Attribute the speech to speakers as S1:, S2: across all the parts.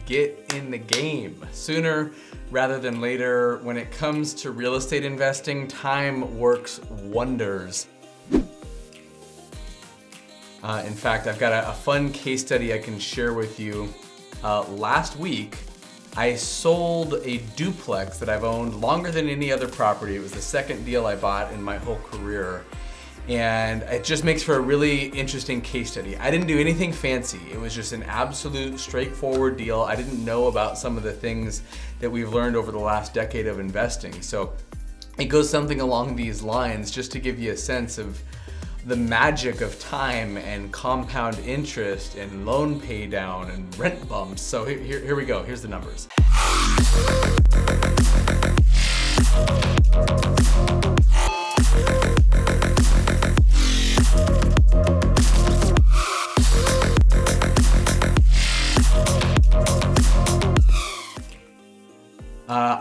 S1: Get in the game sooner rather than later. When it comes to real estate investing, time works wonders. In fact, I've got a fun case study I can share with you. Last week, I sold a duplex that I've owned longer than any other property. It was the second deal I bought in my whole career. And it just makes for a really interesting case study. I didn't do anything fancy. It was just an absolute straightforward deal. I didn't know about some of the things that we've learned over the last decade of investing. So it goes something along these lines, just to give you a sense of the magic of time and compound interest and loan pay down and rent bumps. So here we go. Here's the numbers.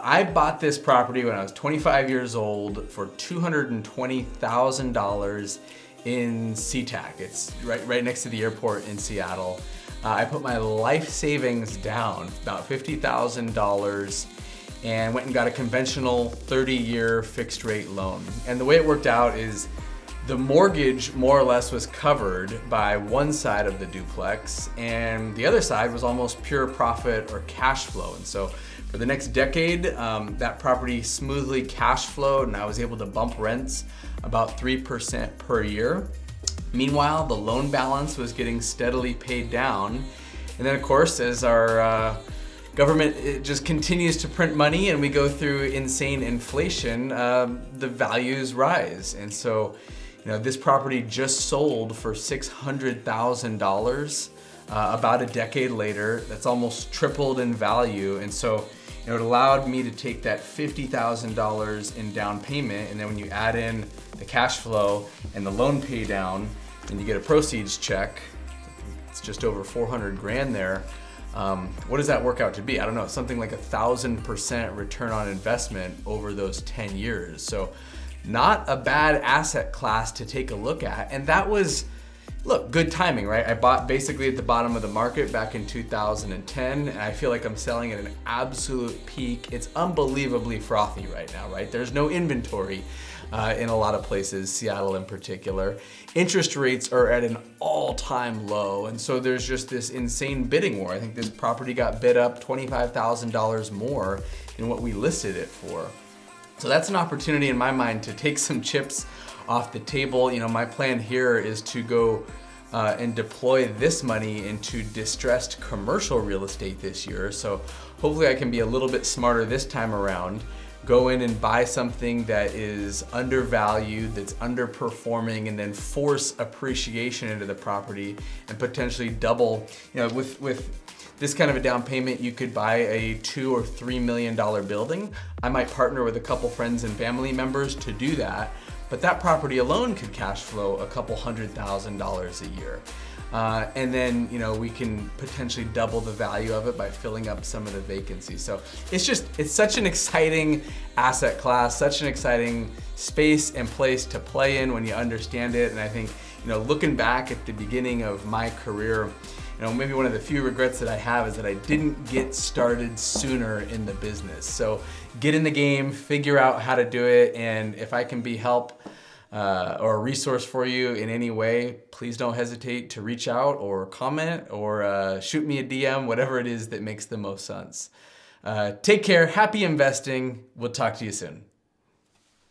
S1: I bought this property when I was 25 years old for $220,000 in SeaTac. It's right next to the airport in Seattle. I put my life savings down, about $50,000, and went and got a conventional 30-year fixed rate loan. And the way it worked out is the mortgage more or less was covered by one side of the duplex, and the other side was almost pure profit or cash flow. And so for the next decade, that property smoothly cash flowed, and I was able to bump rents about 3% per year. Meanwhile, the loan balance was getting steadily paid down. And then of course, as our government just continues to print money and we go through insane inflation, the values rise. And so, this property just sold for $600,000 about a decade later. That's almost tripled in value. And so it allowed me to take that $50,000 in down payment, and then when you add in the cash flow and the loan pay down, and you get a proceeds check, it's just over 400 grand there. What does that work out to be? I don't know, something like 1,000% return on investment over those 10 years. So not a bad asset class to take a look at. And that was, look, good timing, right? I bought basically at the bottom of the market back in 2010, and I feel like I'm selling at an absolute peak. It's unbelievably frothy right now, right? There's no inventory in a lot of places, Seattle in particular. Interest rates are at an all-time low, and so there's just this insane bidding war. I think this property got bid up $25,000 more than what we listed it for. So that's an opportunity in my mind to take some chips off the table. My plan here is to go and deploy this money into distressed commercial real estate this year. So hopefully I can be a little bit smarter this time around. Go in and buy something that is undervalued, that's underperforming, and then force appreciation into the property and potentially double. With this kind of a down payment, you could buy a $2 or $3 million building. I might partner with a couple friends and family members to do that, but that property alone could cash flow a couple $100,000 a year. And then, we can potentially double the value of it by filling up some of the vacancies. So it's such an exciting asset class, such an exciting space and place to play in when you understand it. And I think, looking back at the beginning of my career, maybe one of the few regrets that I have is that I didn't get started sooner in the business. So get in the game, figure out how to do it, and if I can be help or a resource for you in any way, please don't hesitate to reach out or comment or shoot me a DM, whatever it is that makes the most sense. Take care, happy investing. We'll talk to you soon.